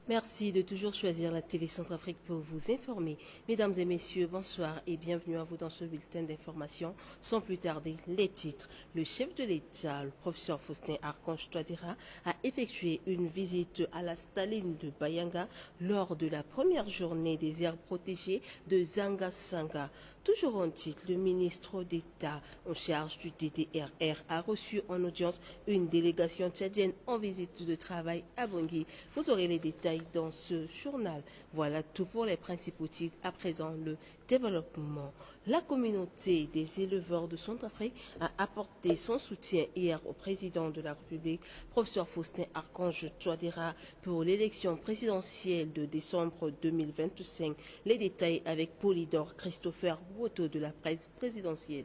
Merci de toujours choisir la télé Centrafrique pour vous informer. Mesdames et messieurs, bonsoir et bienvenue à vous dans ce bulletin d'information. Sans plus tarder, les titres. Le chef de l'État, le professeur Faustin Archange Touadéra, a effectué une visite à la Staline de Bayanga lors de la première journée des aires protégées de Zanga-Sanga. Toujours en titre, le ministre d'État en charge du DDRR a reçu en audience une délégation tchadienne en visite de travail à Bangui. Vous aurez les détails dans ce journal. Voilà tout pour les principaux titres. À présent, le développement. La communauté des éleveurs de Centrafrique a apporté son soutien hier au président de la République, professeur Faustin Archange Touadéra, pour l'élection présidentielle de décembre 2025. Les détails avec Polydore Christopher Woto de la presse présidentielle.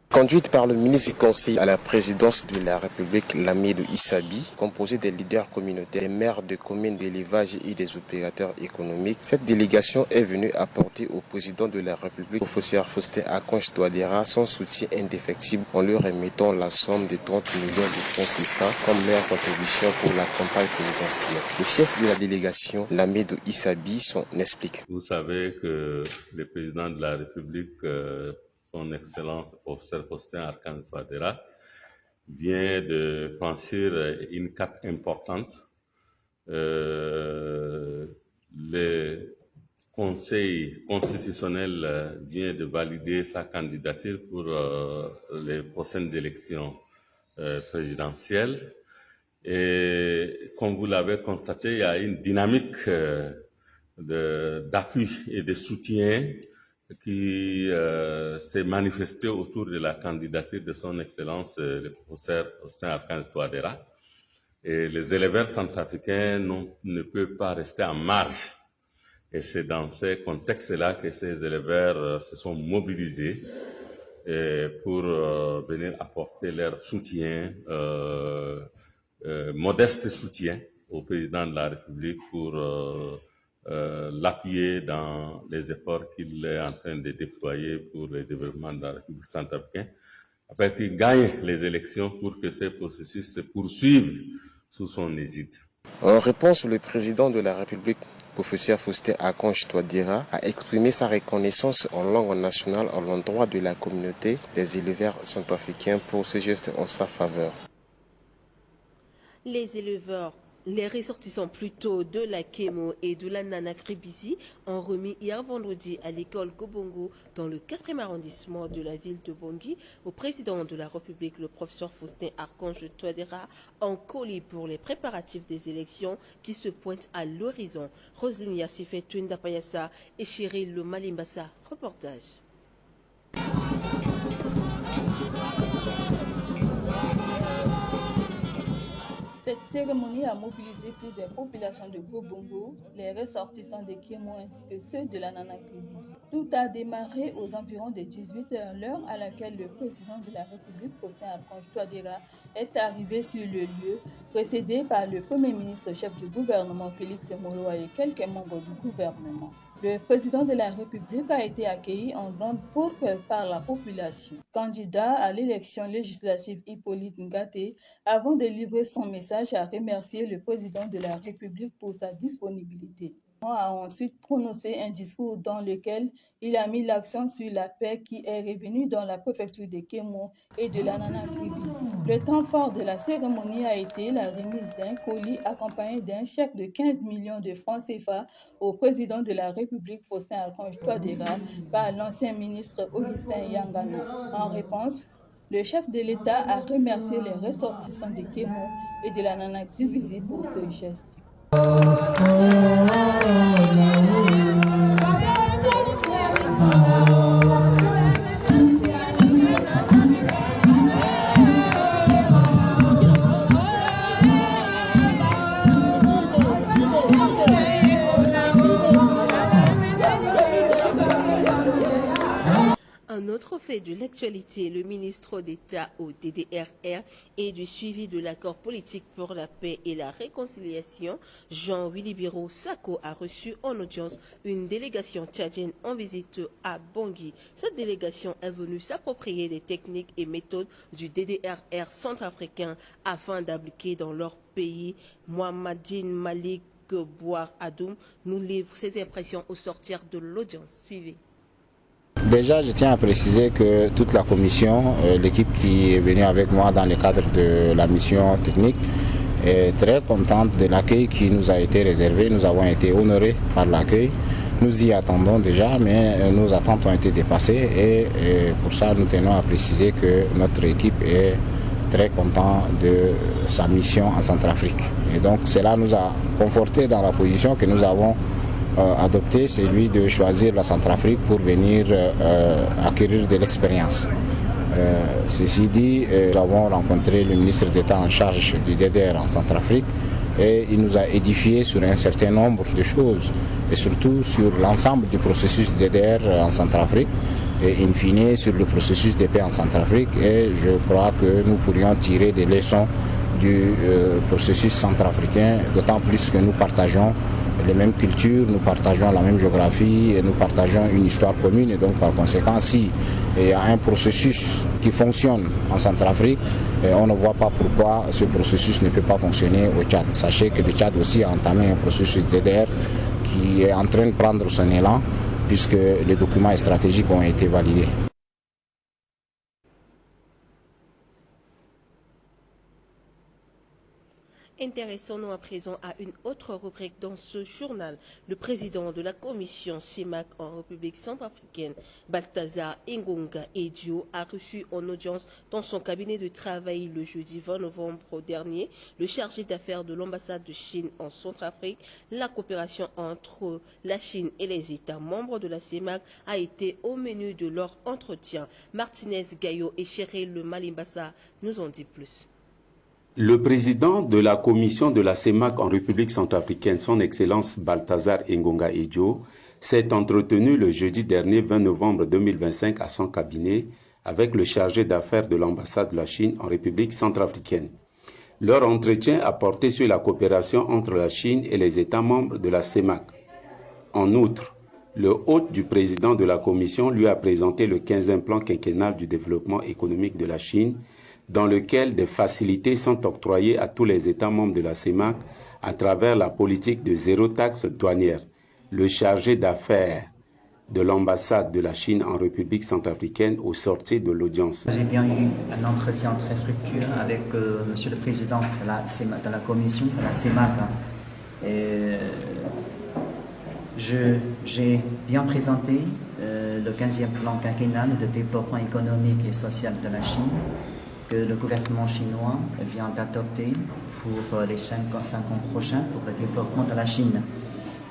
Conduite par le ministre du Conseil à la présidence de la République, Lamidou Issabi, composée des leaders communautaires, des maires de communes d'élevage et des opérateurs économiques, cette délégation est venue apporter au président de la République, professeur Faustin Archange Touadéra, son soutien indéfectible en lui remettant la somme de 30 millions de francs CFA comme leur contribution pour la campagne présidentielle. Le chef de la délégation, Lamidou Issabi, s'en explique. Vous savez que le président de la République, son Excellence professeur Faustin Archange Touadéra, vient de franchir une cape importante. Le Conseil constitutionnel vient de valider sa candidature pour les prochaines élections présidentielles. Et comme vous l'avez constaté, il y a une dynamique d'appui et de soutien qui s'est manifesté autour de la candidature de son Excellence le professeur Faustin Archange Touadéra. Et les éleveurs centrafricains ne peuvent pas rester en marge. Et c'est dans ces contextes-là que ces éleveurs se sont mobilisés pour venir apporter leur soutien, modeste soutien au président de la République pour l'appuyer dans les efforts qu'il est en train de déployer pour le développement de la République centrafricaine, afin qu'il gagne les élections pour que ce processus se poursuive sous son égide. En réponse, le président de la République, professeur Faustin Archange Touadéra, a exprimé sa reconnaissance en langue nationale à l'endroit de la communauté des éleveurs centrafricains pour ce geste en sa faveur. Les ressortissants plutôt de la Kémo et de la Nanakribisi ont remis hier vendredi à l'école Gobongo dans le 4e arrondissement de la ville de Bangui au président de la République, le professeur Faustin Archange Touadéra, en colis pour les préparatifs des élections qui se pointent à l'horizon. Roselyne Yassifé, Twinda Payassa et Cyril Le Malimbassa. Reportage. Cette cérémonie a mobilisé plus des populations de Gobongo, les ressortissants des Kémo ainsi que ceux de la Nanakribisi. Tout a démarré aux environs des 18h, l'heure à laquelle le président de la République, Faustin Archange Touadéra, est arrivé sur le lieu, précédé par le Premier ministre chef du gouvernement Félix Moloa et quelques membres du gouvernement. Le président de la République a été accueilli en grande pompe par la population. Candidat à l'élection législative Hippolyte Ngaté, avant de livrer son message, a remercié le président de la République pour sa disponibilité. Il a ensuite prononcé un discours dans lequel il a mis l'accent sur la paix qui est revenue dans la préfecture de Kémo et de la Nanakribisi. Le temps fort de la cérémonie a été la remise d'un colis accompagné d'un chèque de 15 millions de francs CFA au président de la République, Faustin Archange Touadéra, par l'ancien ministre Augustin Yangana. En réponse, le chef de l'État a remercié les ressortissants de Kémo et de la Nanakribisi pour ce geste. Un autre fait de l'actualité, le ministre d'État au DDRR et du suivi de l'accord politique pour la paix et la réconciliation, Jean-Wilibiro Sako, a reçu en audience une délégation tchadienne en visite à Bangui. Cette délégation est venue s'approprier des techniques et méthodes du DDRR centrafricain afin d'appliquer dans leur pays Mohamedine Malik Boire Adoum nous livre ses impressions au sortir de l'audience. Suivez. Déjà, je tiens à préciser que toute la commission, l'équipe qui est venue avec moi dans le cadre de la mission technique, est très contente de l'accueil qui nous a été réservé. Nous avons été honorés par l'accueil. Nous y attendons déjà, mais nos attentes ont été dépassées et pour ça, nous tenons à préciser que notre équipe est très contente de sa mission en Centrafrique. Et donc, cela nous a conforté dans la position que nous avons adoptée, celui de choisir la Centrafrique pour venir acquérir de l'expérience. Ceci dit, nous avons rencontré le ministre d'État en charge du DDR en Centrafrique et il nous a édifié sur un certain nombre de choses et surtout sur l'ensemble du processus DDR en Centrafrique et in fine sur le processus de paix en Centrafrique, et je crois que nous pourrions tirer des leçons du processus centrafricain, d'autant plus que nous partageons les mêmes cultures, nous partageons la même géographie et nous partageons une histoire commune, et donc par conséquent, si il y a un processus qui fonctionne en Centrafrique, on ne voit pas pourquoi ce processus ne peut pas fonctionner au Tchad. Sachez que le Tchad aussi a entamé un processus DDR qui est en train de prendre son élan puisque les documents stratégiques ont été validés. Intéressons-nous à présent à une autre rubrique dans ce journal. Le président de la commission CEMAC en République centrafricaine, Balthazar Ngonga Edio, a reçu en audience dans son cabinet de travail le jeudi 20 novembre dernier le chargé d'affaires de l'ambassade de Chine en Centrafrique. La coopération entre la Chine et les États membres de la CEMAC a été au menu de leur entretien. Martinez Gayo et Cheryl Malimbassa nous en dit plus. Le président de la commission de la CEMAC en République centrafricaine, son Excellence Balthazar Ngonga Edio, s'est entretenu le jeudi dernier 20 novembre 2025 à son cabinet avec le chargé d'affaires de l'ambassade de la Chine en République centrafricaine. Leur entretien a porté sur la coopération entre la Chine et les États membres de la CEMAC. En outre, le hôte du président de la commission lui a présenté le 15e plan quinquennal du développement économique de la Chine, dans lequel des facilités sont octroyées à tous les États membres de la CEMAC à travers la politique de zéro taxe douanière. Le chargé d'affaires de l'ambassade de la Chine en République centrafricaine au sortir de l'audience. J'ai bien eu un entretien très fructueux avec Monsieur le Président de la commission de la CEMAC. J'ai bien présenté le 15e plan quinquennal de développement économique et social de la Chine, que le gouvernement chinois vient d'adopter pour les 5 ans prochains pour le développement de la Chine.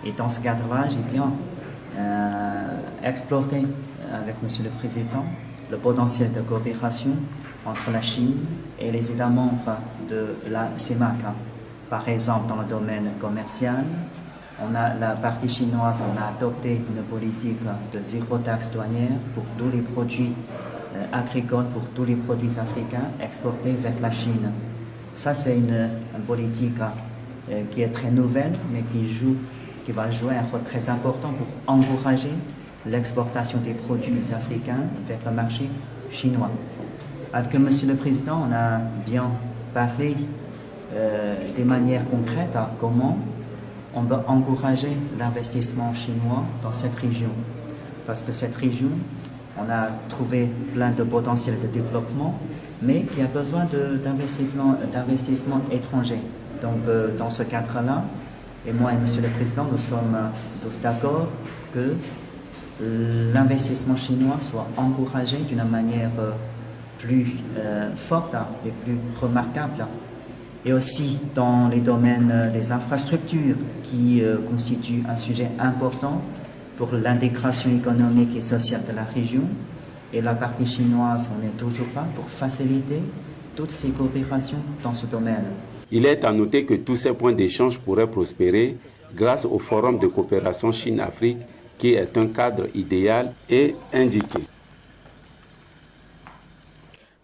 Et dans ce cadre-là, j'ai bien exploré avec Monsieur le Président le potentiel de coopération entre la Chine et les États membres de la CEMAC. Par exemple, dans le domaine commercial, la partie chinoise a adopté une politique de zéro taxe douanière pour tous les produits agricoles, pour tous les produits africains exportés vers la Chine. Ça, c'est une politique qui est très nouvelle, mais qui va jouer un rôle très important pour encourager l'exportation des produits africains vers le marché chinois. Avec Monsieur le Président, on a bien parlé de manière concrète à comment on doit encourager l'investissement chinois dans cette région. Parce que cette région, on a trouvé plein de potentiel de développement, mais qui a besoin d'investissement étranger. Donc, dans ce cadre-là, et moi et Monsieur le Président, nous sommes tous d'accord que l'investissement chinois soit encouragé d'une manière plus forte et plus remarquable. Et aussi dans les domaines des infrastructures qui constituent un sujet important pour l'intégration économique et sociale de la région. Et la partie chinoise, on n'est toujours pas pour faciliter toutes ces coopérations dans ce domaine. Il est à noter que tous ces points d'échange pourraient prospérer grâce au Forum de coopération Chine-Afrique qui est un cadre idéal et indiqué.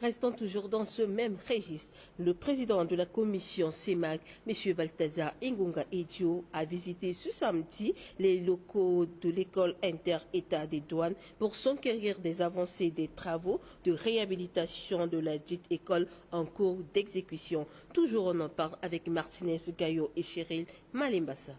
Restant toujours dans ce même registre, le président de la commission CEMAC, M. Balthazar Engonga Edjo, a visité ce samedi les locaux de l'école inter-État des douanes pour s'enquérir des avancées des travaux de réhabilitation de la dite école en cours d'exécution. Toujours on en parle avec Martinez Gayo et Cheryl Malimbassa.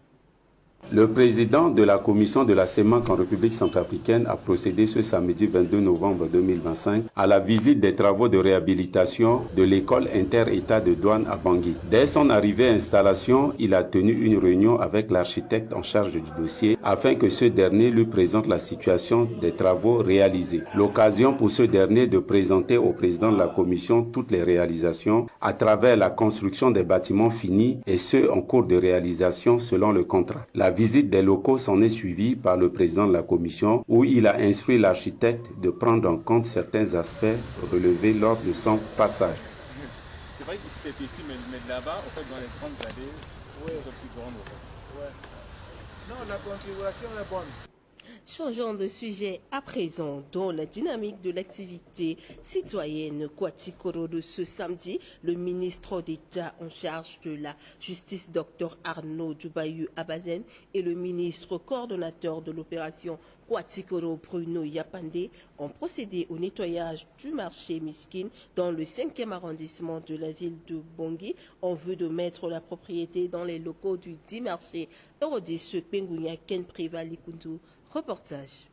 Le président de la commission de la CEMAC en République centrafricaine a procédé ce samedi 22 novembre 2025 à la visite des travaux de réhabilitation de l'école inter-État de douane à Bangui. Dès son arrivée à installation, il a tenu une réunion avec l'architecte en charge du dossier afin que ce dernier lui présente la situation des travaux réalisés. L'occasion pour ce dernier de présenter au président de la commission toutes les réalisations à travers la construction des bâtiments finis et ceux en cours de réalisation selon le contrat. La visite des locaux s'en est suivie par le président de la commission où il a instruit l'architecte de prendre en compte certains aspects relevés lors de son passage. C'est vrai que c'est petit, mais là-bas, en fait, dans les grandes allées, c'est plus grand en fait. Ouais. Non, la configuration est bonne. Changeons de sujet à présent, dans la dynamique de l'activité citoyenne Kwatikoro de ce samedi, le ministre d'État en charge de la justice, Dr Arnaud Djoubayou Abazen, et le ministre coordonnateur de l'opération Kwatikoro, Bruno Yapande, ont procédé au nettoyage du marché Miskine dans le 5e arrondissement de la ville de Bangui en vue de mettre la propriété dans les locaux du dit marché Eurodis Pengunya Ken Privalikundu. Reportage.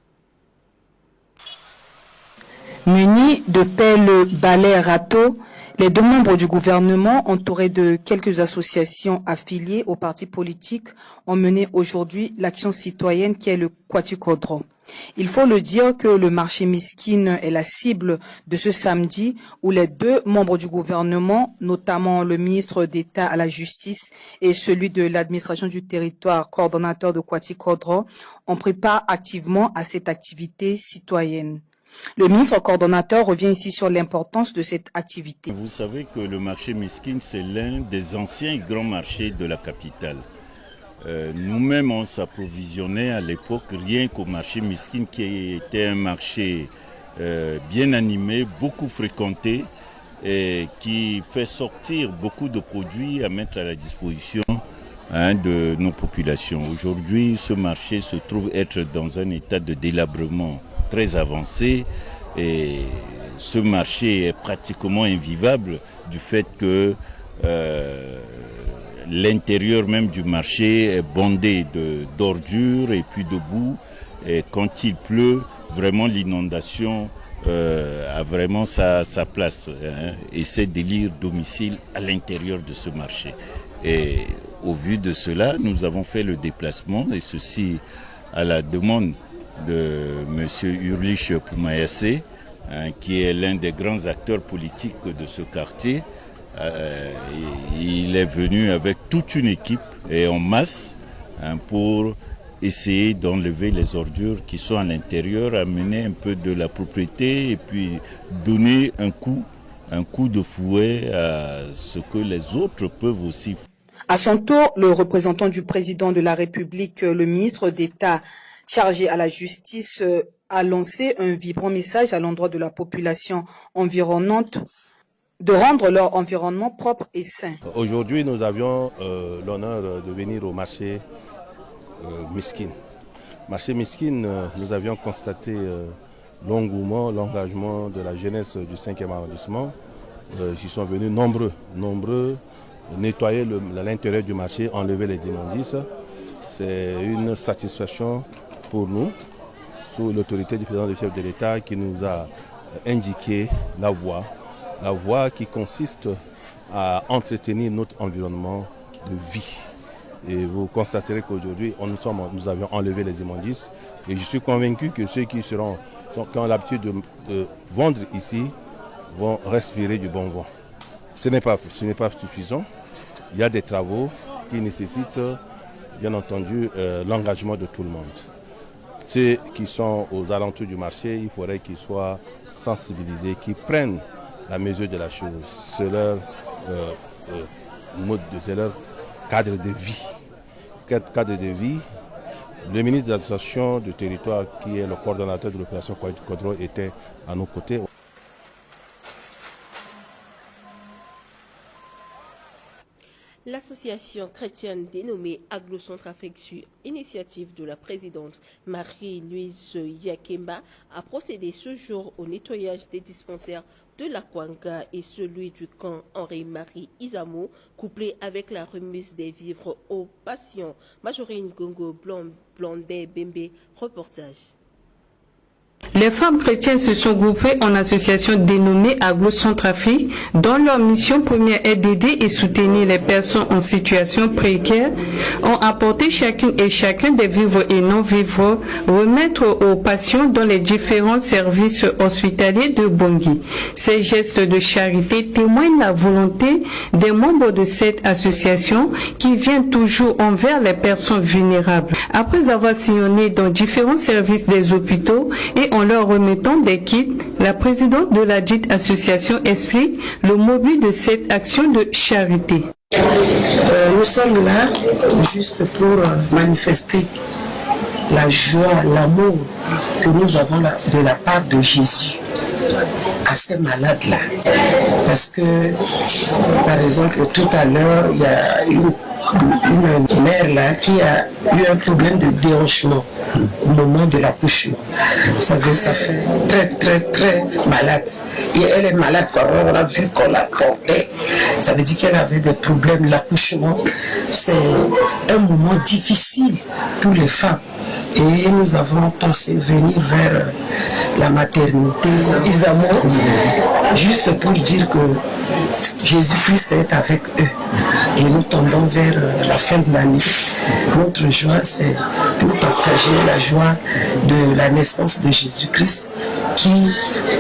Munis de pelles, balais, râteaux, les deux membres du gouvernement, entourés de quelques associations affiliées aux partis politiques, ont mené aujourd'hui l'action citoyenne qui est le Kwatikodro. Il faut le dire que le marché Miskine est la cible de ce samedi où les deux membres du gouvernement, notamment le ministre d'État à la justice et celui de l'administration du territoire, coordonnateur de Kwatikodro, ont pris part activement à cette activité citoyenne. Le ministre coordonnateur revient ici sur l'importance de cette activité. Vous savez que le marché Miskine, c'est l'un des anciens grands marchés de la capitale. Nous-mêmes, on s'approvisionnait à l'époque rien qu'au marché Miskine, qui était un marché bien animé, beaucoup fréquenté, et qui fait sortir beaucoup de produits à mettre à la disposition de nos populations. Aujourd'hui, ce marché se trouve être dans un état de délabrement très avancé et ce marché est pratiquement invivable du fait que l'intérieur même du marché est bondé d'ordures et puis de boue. Et quand il pleut, vraiment l'inondation a vraiment sa place. Et c'est d'élire domicile à l'intérieur de ce marché. Et au vu de cela, nous avons fait le déplacement, et ceci à la demande de M. Urlich Poumayassé, qui est l'un des grands acteurs politiques de ce quartier. Il est venu avec toute une équipe et en masse pour essayer d'enlever les ordures qui sont à l'intérieur, amener un peu de la propriété et puis donner un coup de fouet à ce que les autres peuvent aussi faire. À son tour, le représentant du président de la République, le ministre d'État chargé à la justice, a lancé un vibrant message à l'endroit de la population environnante de rendre leur environnement propre et sain. Aujourd'hui, nous avions l'honneur de venir au marché Miskine. Marché Miskine, nous avions constaté l'engouement, l'engagement de la jeunesse du 5e arrondissement. Ils sont venus nombreux, nettoyer l'intérieur du marché, enlever les immondices. C'est une satisfaction pour nous, sous l'autorité du président du chef de l'État qui nous a indiqué la voie qui consiste à entretenir notre environnement de vie. Et vous constaterez qu'aujourd'hui, nous avions enlevé les immondices. Et je suis convaincu que ceux qui ont l'habitude de vendre ici vont respirer du bon vent. Ce n'est pas suffisant. Il y a des travaux qui nécessitent, bien entendu, l'engagement de tout le monde. Ceux qui sont aux alentours du marché, il faudrait qu'ils soient sensibilisés, qu'ils prennent la mesure de la chose. C'est leur c'est leur cadre de vie. Cadre de vie. Le ministre de l'administration du territoire, qui est le coordonnateur de l'opération Kwatikodro, était à nos côtés. L'association chrétienne dénommée Aglo-Centrafrique sur initiative de la présidente Marie-Louise Yakemba a procédé ce jour au nettoyage des dispensaires de la Kwanga et celui du camp Henri-Marie Izamo, couplé avec la remise des vivres aux patients. Majorine Gongo Blondet Bembe, reportage. Les femmes chrétiennes se sont groupées en association dénommée Aglo-Centrafrique, dont leur mission première est d'aider et soutenir les personnes en situation précaire, ont apporté chacune et chacun des vivres et non-vivres, remettre aux patients dans les différents services hospitaliers de Bangui. Ces gestes de charité témoignent la volonté des membres de cette association qui vient toujours envers les personnes vulnérables. Après avoir sillonné dans différents services des hôpitaux et en leur remettant des kits, la présidente de la dite association explique le mobile de cette action de charité. Nous sommes là juste pour manifester la joie, l'amour que nous avons de la part de Jésus à ces malades-là. Parce que, par exemple, tout à l'heure, il y a une mère là qui a eu un problème de déhanchement au moment de l'accouchement. Vous savez, ça fait très malade. Et elle est malade, quoi. On a vu qu'on la portait. Ça veut dire qu'elle avait des problèmes. L'accouchement, c'est un moment difficile pour les femmes. Et nous avons pensé venir vers la maternité Izamo, juste pour dire que Jésus-Christ est avec eux. Et nous tombons vers la fin de l'année. Notre joie, c'est pour partager la joie de la naissance de Jésus-Christ,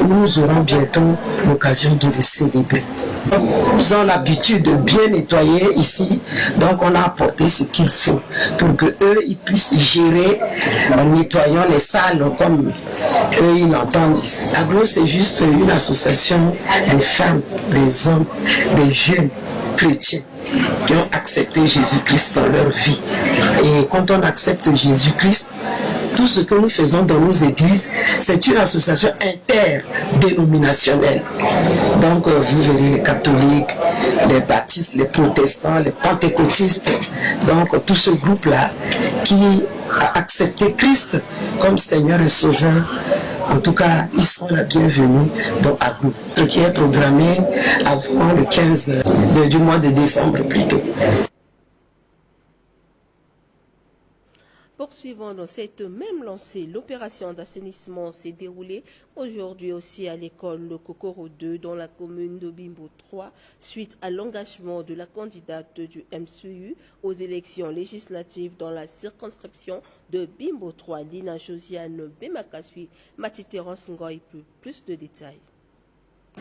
nous aurons bientôt l'occasion de le célébrer. Nous avons l'habitude de bien nettoyer ici, donc on a apporté ce qu'il faut pour qu'eux ils puissent gérer en nettoyant les salles comme eux ils l'entendent ici. Aglo, c'est juste une association des femmes, des hommes, des jeunes chrétiens qui ont accepté Jésus-Christ dans leur vie. Et quand on accepte Jésus-Christ, tout ce que nous faisons dans nos églises, c'est une association interdénominationnelle. Donc vous verrez les catholiques, les baptistes, les protestants, les pentecôtistes, donc tout ce groupe-là qui a accepté Christ comme Seigneur et Sauveur. En tout cas, ils sont la bienvenue dans Aglo, ce qui est programmé avant le 15 du mois de décembre plutôt. Poursuivant dans cette même lancée, l'opération d'assainissement s'est déroulée aujourd'hui aussi à l'école Le Kokoro 2 dans la commune de Bimbo 3 suite à l'engagement de la candidate du MCU aux élections législatives dans la circonscription de Bimbo 3, Lina Josiane Bemakasui, Matiterence Ngoy, plus de détails.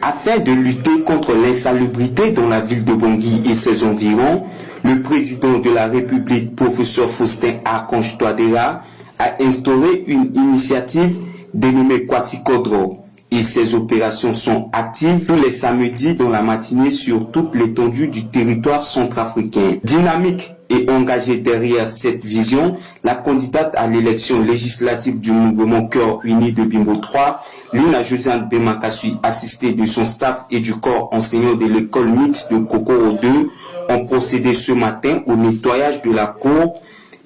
Afin de lutter contre l'insalubrité dans la ville de Bangui et ses environs, le président de la République, professeur Faustin Archange Touadéra, a instauré une initiative dénommée Kwatikodro. Et ces opérations sont actives tous les samedis dans la matinée sur toute l'étendue du territoire centrafricain. Dynamique et engagée derrière cette vision, la candidate à l'élection législative du mouvement Cœur Uni de Bimbo 3, Lina Josiane Bemakasui, assistée de son staff et du corps enseignant de l'école mixte de Kokoro 2, ont procédé ce matin au nettoyage de la cour,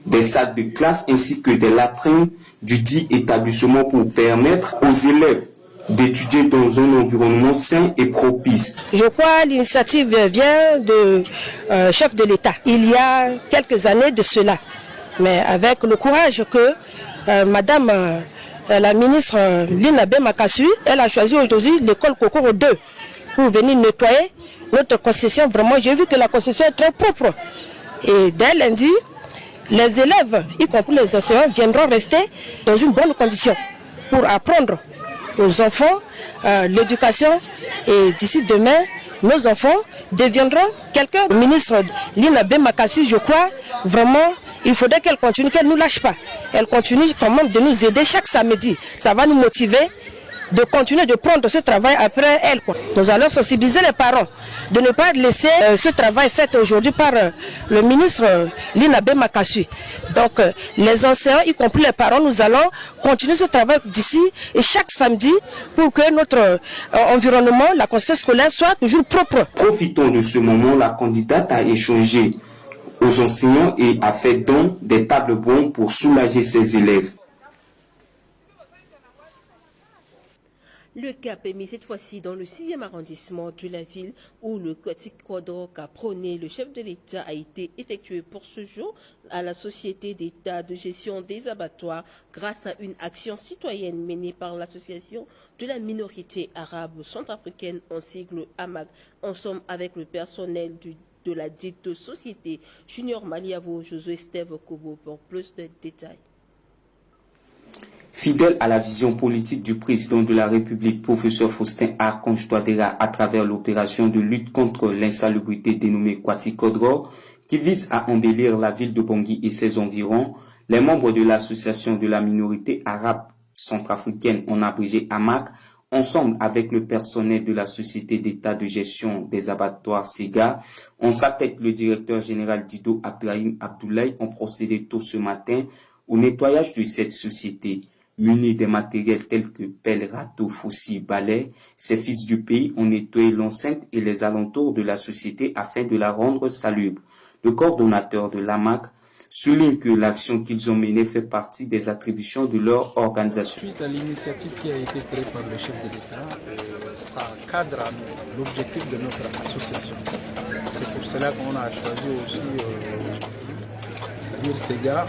des salles de classe ainsi que des latrines du dit établissement pour permettre aux élèves d'étudier dans un environnement sain et propice. Je crois que l'initiative vient de chef de l'État. Il y a quelques années de cela, mais avec le courage que Madame la ministre Lina Bemakasui, elle a choisi aujourd'hui l'école Kokoro 2 pour venir nettoyer notre concession. Vraiment, j'ai vu que la concession est très propre. Et dès lundi, les élèves, y compris les enseignants, viendront rester dans une bonne condition pour apprendre aux enfants l'éducation. Et d'ici demain, nos enfants deviendront quelqu'un. Le ministre Lina Bemakasui, je crois, vraiment, il faudrait qu'elle continue, qu'elle ne nous lâche pas. Elle continue quand même de nous aider chaque samedi. Ça va nous motiver de continuer de prendre ce travail après elle. Nous allons sensibiliser les parents de ne pas laisser ce travail fait aujourd'hui par le ministre Linabe Makassu. Donc les enseignants, y compris les parents, nous allons continuer ce travail d'ici et chaque samedi pour que notre environnement, la conscience scolaire soit toujours propre. Profitons de ce moment, la candidate a échangé aux enseignants et a fait don des tables bondes pour soulager ses élèves. Le cap est mis cette fois-ci dans le 6e arrondissement de la ville où le quadrique qu'a prôné le chef de l'État a été effectué pour ce jour à la Société d'État de gestion des abattoirs grâce à une action citoyenne menée par l'association de la minorité arabe centrafricaine en sigle AMAG, ensemble avec le personnel de la dite société. Junior Maliavo, Josué Steve Kobo pour plus de détails. Fidèle à la vision politique du président de la République, professeur Faustin Archange Touadéra, à travers l'opération de lutte contre l'insalubrité dénommée Kwati-Kodro, qui vise à embellir la ville de Bangui et ses environs, les membres de l'association de la minorité arabe centrafricaine, en abrégé AMAC, ensemble avec le personnel de la Société d'État de gestion des abattoirs SEGA, en sa tête le directeur général Dido Abdrahim Abdoulaye, ont procédé tôt ce matin au nettoyage de cette société. Munis des matériels tels que pelles, râteaux, faucilles, balais, ces fils du pays ont nettoyé l'enceinte et les alentours de la société afin de la rendre salubre. Le coordonnateur de l'AMAC souligne que l'action qu'ils ont menée fait partie des attributions de leur organisation. Suite à l'initiative qui a été créée par le chef de l'État, ça cadre l'objectif de notre association. C'est pour cela qu'on a choisi aussi, c'est-à-dire SEGA.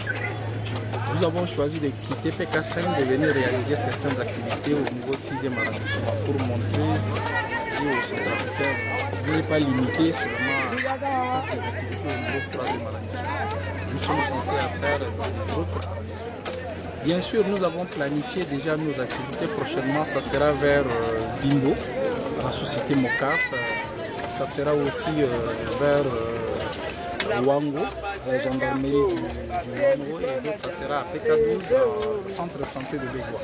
Nous avons choisi de quitter PK5 de venir réaliser certaines activités au niveau de 6e arrondissement pour montrer aux centrafricains de ne pas limiter seulement à quelques activités au niveau de 3e arrondissement. Nous sommes censés faire d'autres arrondissements. Bien sûr, nous avons planifié déjà nos activités prochainement. Ça sera vers Bimbo, la société Mocaf. Ça sera aussi vers Wango, la gendarmerie du Wango, et donc ça sera à PK12, centre santé de Bégoua.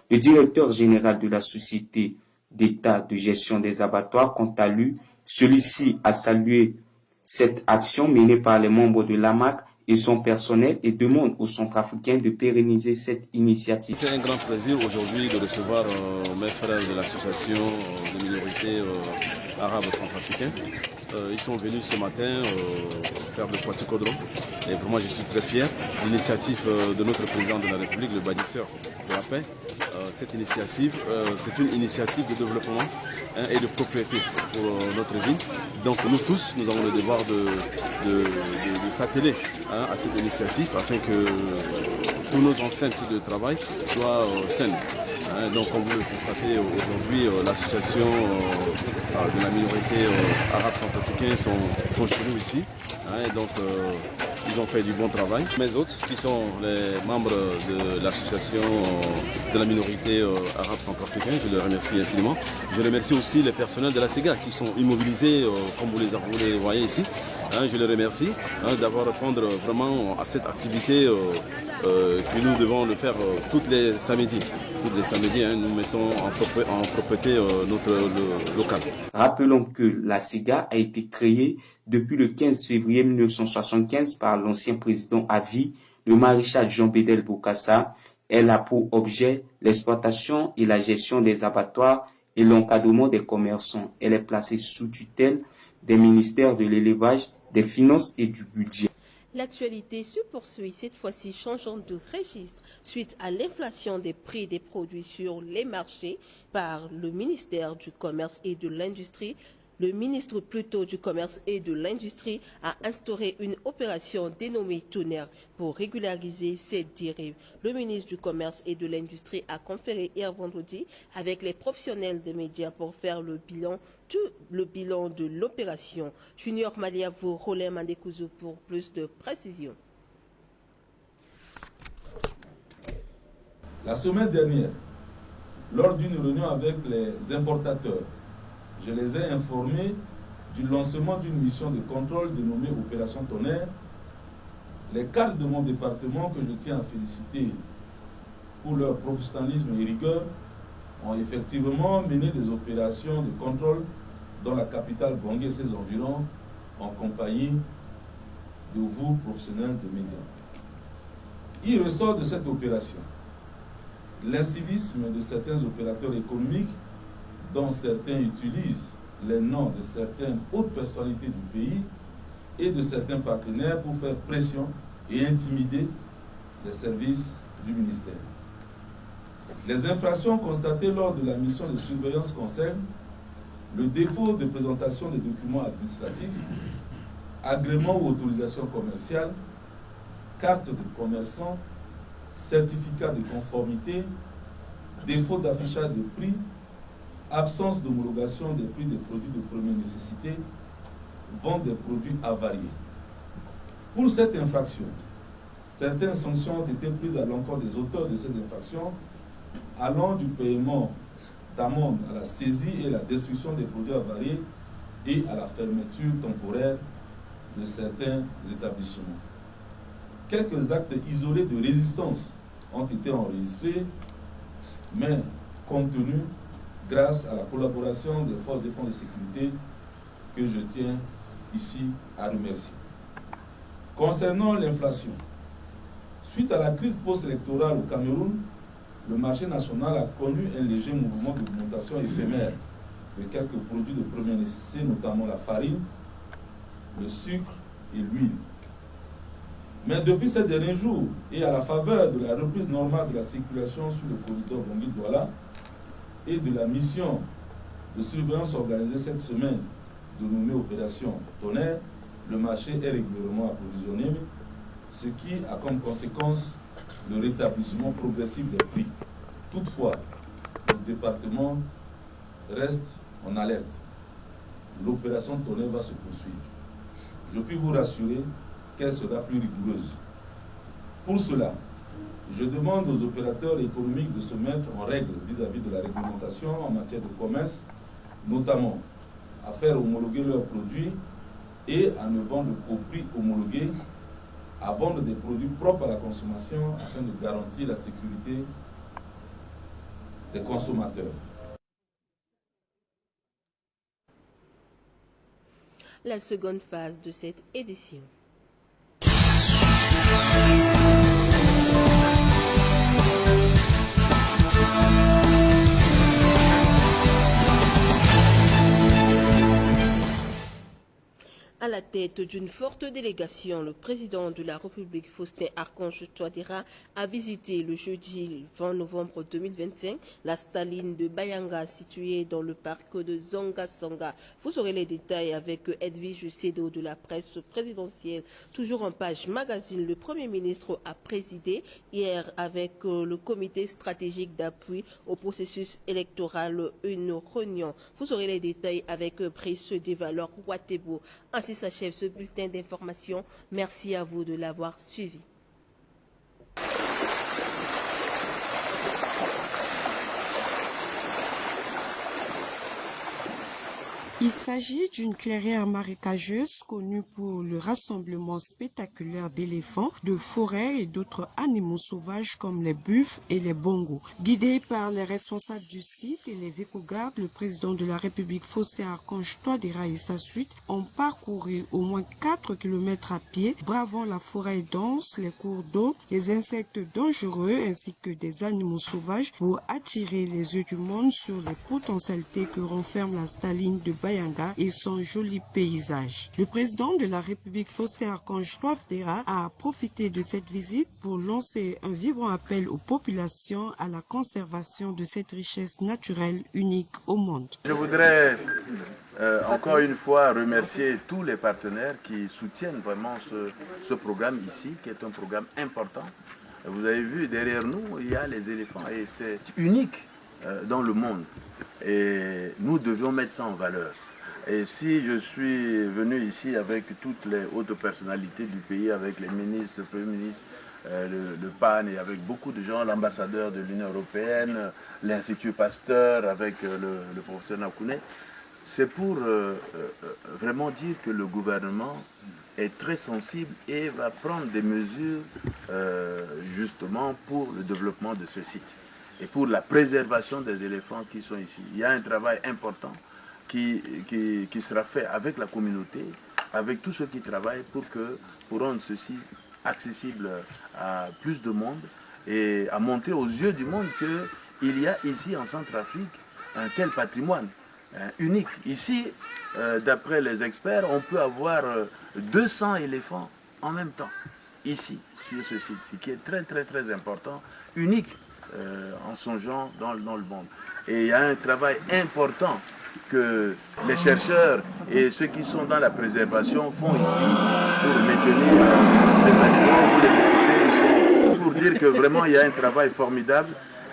Le directeur général de la Société d'État de gestion des abattoirs, quant à lui, celui-ci a salué cette action menée par les membres de l'AMAC et son personnel et demande aux Centrafricains de pérenniser cette initiative. C'est un grand plaisir aujourd'hui de recevoir mes frères de l'association des minorités arabes centrafricaines. Ils sont venus ce matin faire le Kwati-Kodro et vraiment je suis très fier. L'initiative de notre président de la République, le bâtisseur de la paix, cette initiative, c'est une initiative de développement et de propriété pour notre ville. Donc nous tous, nous avons le devoir de s'atteler à cette initiative afin que tous nos enceintes de travail soient saines. Donc comme vous le constatez aujourd'hui, l'association de la minorité arabe centrafricaine sont chez nous ici. Donc ils ont fait du bon travail. Mes autres qui sont les membres de l'association de la minorité arabe centrafricaine, je les remercie infiniment. Je remercie aussi les personnels de la SEGA qui sont immobilisés comme vous les voyez ici. Je les remercie d'avoir répondu vraiment à cette activité que nous devons le faire tous les samedis. Tous les samedis, nous mettons en propriété notre local. Rappelons que la SEGA a été créée depuis le 15 février 1975 par l'ancien président à vie, le maréchal Jean-Bédel Bokassa. Elle a pour objet l'exploitation et la gestion des abattoirs et l'encadrement des commerçants. Elle est placée sous tutelle des ministères de l'élevage, des finances et du budget. L'actualité se poursuit, cette fois-ci changeant de registre suite à l'inflation des prix des produits sur les marchés par le ministère du Commerce et de l'Industrie. Le ministre du Commerce et de l'Industrie a instauré une opération dénommée Tonnerre pour régulariser cette dérive. Le ministre du Commerce et de l'Industrie a conféré hier vendredi avec les professionnels des médias pour faire le bilan de l'opération. Junior Maliavo, Rolin Mandekouzo pour plus de précision. La semaine dernière, lors d'une réunion avec les importateurs, je les ai informés du lancement d'une mission de contrôle dénommée Opération Tonnerre. Les cadres de mon département, que je tiens à féliciter pour leur professionnalisme et rigueur, ont effectivement mené des opérations de contrôle dans la capitale Bangui et ses environs en compagnie de vous, professionnels de médias. Il ressort de cette opération l'incivisme de certains opérateurs économiques dont certains utilisent les noms de certaines hautes personnalités du pays et de certains partenaires pour faire pression et intimider les services du ministère. Les infractions constatées lors de la mission de surveillance concernent le défaut de présentation des documents administratifs, agréments ou autorisations commerciales, carte de commerçant, certificat de conformité, défaut d'affichage de prix, absence d'homologation des prix des produits de première nécessité, vente des produits avariés. Pour cette infraction, certaines sanctions ont été prises à l'encontre des auteurs de ces infractions, allant du paiement d'amende à la saisie et la destruction des produits avariés et à la fermeture temporaire de certains établissements. Quelques actes isolés de résistance ont été enregistrés, mais contenus grâce à la collaboration des forces de défense et de sécurité que je tiens ici à remercier. Concernant l'inflation, suite à la crise post-électorale au Cameroun, le marché national a connu un léger mouvement d'augmentation éphémère de quelques produits de première nécessité, notamment la farine, le sucre et l'huile. Mais depuis ces derniers jours, et à la faveur de la reprise normale de la circulation sur le corridor Bangui-Douala et de la mission de surveillance organisée cette semaine de nommée Opération Tonnerre, le marché est régulièrement approvisionné, ce qui a comme conséquence le rétablissement progressif des prix. Toutefois, le département reste en alerte. L'opération Tonnerre va se poursuivre. Je puis vous rassurer qu'elle sera plus rigoureuse. Pour cela, je demande aux opérateurs économiques de se mettre en règle vis-à-vis de la réglementation en matière de commerce, notamment à faire homologuer leurs produits et à ne vendre qu'au prix homologué, à vendre des produits propres à la consommation afin de garantir la sécurité des consommateurs. La seconde phase de cette édition. À la tête d'une forte délégation, le président de la République, Faustin Archange Touadéra, a visité le jeudi 20 novembre 2025 la staline de Bayanga située dans le parc de Zonga-Sanga. Vous aurez les détails avec Edwige Sedo de la presse présidentielle. Toujours en page magazine, le Premier ministre a présidé hier avec le comité stratégique d'appui au processus électoral une réunion. Vous aurez les détails avec Brice Desvaleurs Ouattebo. Ainsi s'achève ce bulletin d'information. Merci à vous de l'avoir suivi. Il s'agit d'une clairière marécageuse connue pour le rassemblement spectaculaire d'éléphants, de forêts et d'autres animaux sauvages comme les buffles et les bongos. Guidé par les responsables du site et les éco-gardes, le président de la République, Faustin Archange Touadéra et sa suite ont parcouru au moins 4 km à pied, bravant la forêt dense, les cours d'eau, les insectes dangereux ainsi que des animaux sauvages pour attirer les yeux du monde sur les potentialités que renferme la staline de Bayanga et son joli paysage. Le président de la République, Faustin Archange Touadéra, a profité de cette visite pour lancer un vibrant appel aux populations à la conservation de cette richesse naturelle unique au monde. Je voudrais encore une fois remercier tous les partenaires qui soutiennent vraiment ce programme ici, qui est un programme important. Vous avez vu derrière nous, il y a les éléphants et c'est unique dans le monde. Et nous devions mettre ça en valeur. Et si je suis venu ici avec toutes les hautes personnalités du pays, avec les ministres, le Premier ministre, le PAN et avec beaucoup de gens, l'ambassadeur de l'Union européenne, l'Institut Pasteur, avec le professeur Nakouné, c'est pour vraiment dire que le gouvernement est très sensible et va prendre des mesures justement pour le développement de ce site. et pour la préservation des éléphants qui sont ici. Il y a un travail important qui sera fait avec la communauté, avec tous ceux qui travaillent pour rendre ceci accessible à plus de monde et à montrer aux yeux du monde qu'il y a ici en Centrafrique un tel patrimoine unique. Ici, d'après les experts, on peut avoir 200 éléphants en même temps, ici, sur ce site, ce qui est très très très important, unique en son genre dans le monde. Et il y a un travail important que les chercheurs et ceux qui sont dans la préservation font ici pour maintenir ces animaux, pour les écouter, pour dire que vraiment il y a un travail formidable.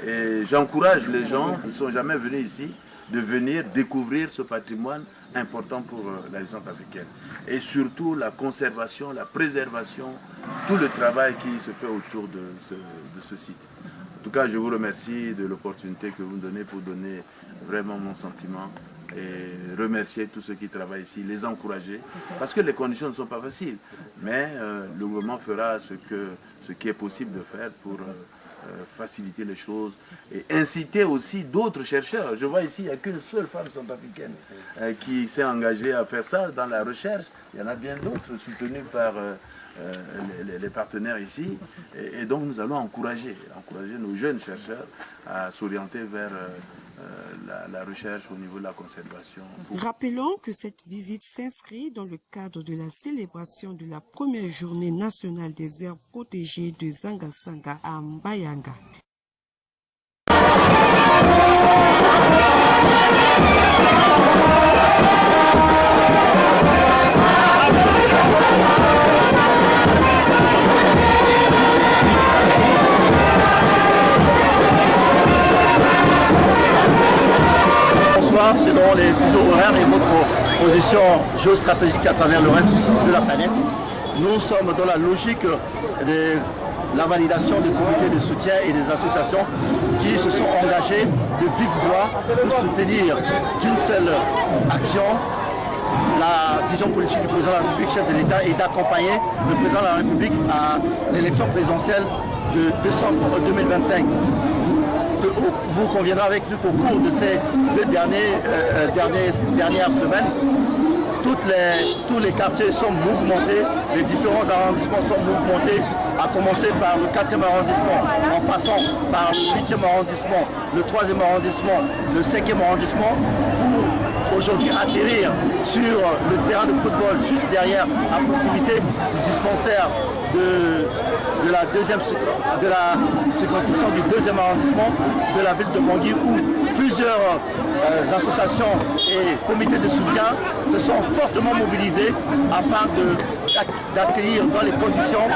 Et j'encourage les gens qui ne sont jamais venus ici de venir découvrir ce patrimoine important pour la région africaine. Et surtout la conservation, la préservation, tout le travail qui se fait autour de ce site. En tout cas, je vous remercie de l'opportunité que vous me donnez pour donner vraiment mon sentiment et remercier tous ceux qui travaillent ici, les encourager, parce que les conditions ne sont pas faciles. Mais le gouvernement fera ce qui est possible de faire pour faciliter les choses et inciter aussi d'autres chercheurs. Je vois ici, il n'y a qu'une seule femme centrafricaine qui s'est engagée à faire ça dans la recherche. Il y en a bien d'autres soutenus par les partenaires ici. Et donc nous allons encourager nos jeunes chercheurs à s'orienter vers la recherche au niveau de la conservation. Rappelons que cette visite s'inscrit dans le cadre de la célébration de la première journée nationale des aires protégées de Zanga-Zanga à Mbayanga. Selon les fuseaux horaires et votre position géostratégique à travers le reste de la planète. Nous sommes dans la logique de la validation des comités de soutien et des associations qui se sont engagés de vive voix pour soutenir d'une seule action la vision politique du président de la République, chef de l'État, et d'accompagner le président de la République à l'élection présidentielle de décembre 2025. Vous conviendrez avec nous qu'au cours de ces deux dernières semaines, tous les quartiers sont mouvementés, les différents arrondissements sont mouvementés, à commencer par le 4e arrondissement, en passant par le 8e arrondissement, le 3e arrondissement, le 5e arrondissement, pour aujourd'hui atterrir sur le terrain de football juste derrière, à proximité du dispensaire de la circonscription du 2e arrondissement de la ville de Bangui, où plusieurs associations et comités de soutien se sont fortement mobilisés afin d'accueillir dans les conditions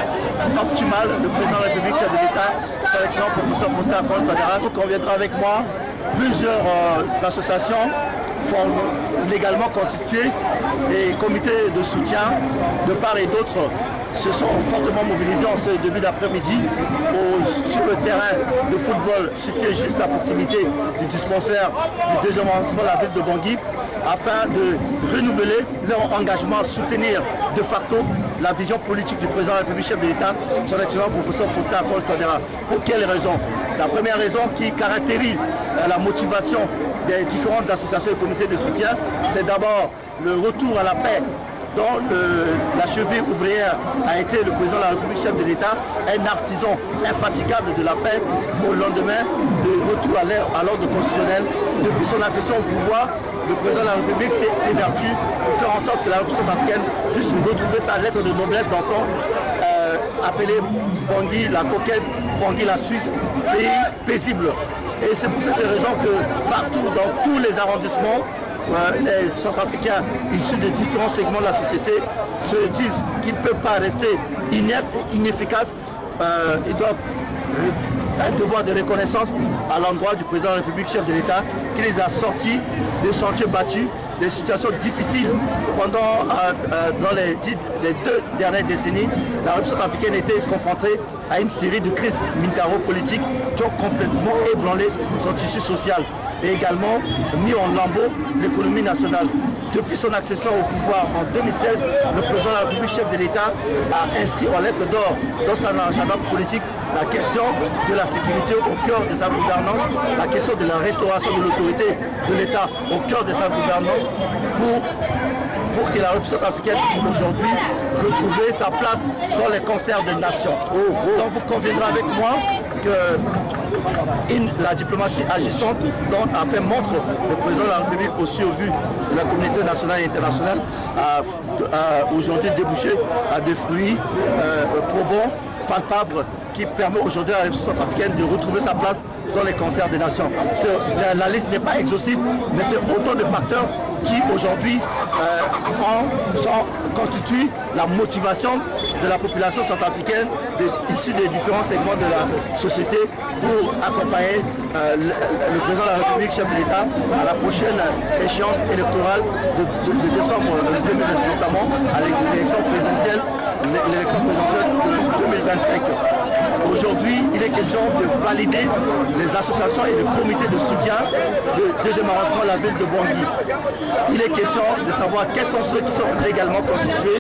optimales le président de la République, chef de l'État, son excellent professeur Faustin Touadéra. Vous conviendrez avec moi, plusieurs associations légalement constituées et comités de soutien de part et d'autre se sont fortement mobilisés en ce début d'après-midi sur le terrain de football situé juste à proximité du dispensaire du 2e arrondissement de la ville de Bangui, afin de renouveler leur engagement à soutenir de facto la vision politique du président de la République, chef de l'État, son excellent professeur Faustin Touadéra. Pour quelles raisons? La première raison qui caractérise la motivation des différentes associations et comités de soutien, c'est d'abord le retour à la paix dont la cheville ouvrière a été le président de la République, chef de l'État, un artisan infatigable de la paix au lendemain du retour à l'ordre constitutionnel. Depuis son accession au pouvoir, le président de la République s'est évertu pour faire en sorte que la République centrafricaine puisse retrouver sa lettre de noblesse d'antan, appelée Bangui la coquette, Bangui la Suisse, pays paisible. Et c'est pour cette raison que partout, dans tous les arrondissements, les Centrafricains issus de différents segments de la société se disent qu'ils ne peuvent pas rester inertes et inefficaces. Ils doivent un devoir de reconnaissance à l'endroit du président de la République, chef de l'État, qui les a sortis des sentiers battus, des situations difficiles. Dans les 2 dernières décennies, la République centrafricaine était confrontée à une série de crises militaro-politiques qui ont complètement ébranlé son tissu social et également mis en lambeaux l'économie nationale. Depuis son accession au pouvoir en 2016, le président de la République, chef de l'État, a inscrit en lettres d'or dans son agenda politique la question de la sécurité au cœur de sa gouvernance, la question de la restauration de l'autorité de l'État au cœur de sa gouvernance pour que la République centrafricaine puisse aujourd'hui retrouver sa place dans les concerts des nations. Donc vous conviendrez avec moi que la diplomatie agissante dont a fait montre le président de la République aussi au vu de la communauté nationale et internationale a aujourd'hui débouché à des fruits probants, palpables, qui permet aujourd'hui à la République centrafricaine de retrouver sa place dans les concerts des nations. La liste n'est pas exhaustive, mais c'est autant de facteurs qui aujourd'hui constituent la motivation de la population centrafricaine issue des différents segments de la société pour accompagner le président de la République, chef de l'État, à la prochaine échéance électorale de décembre 2020, notamment à l'élection présidentielle de 2025. Aujourd'hui, il est question de valider les associations et le comité de soutien de deuxième arrondissement de la ville de Bangui. Il est question de savoir quels sont ceux qui sont légalement constitués.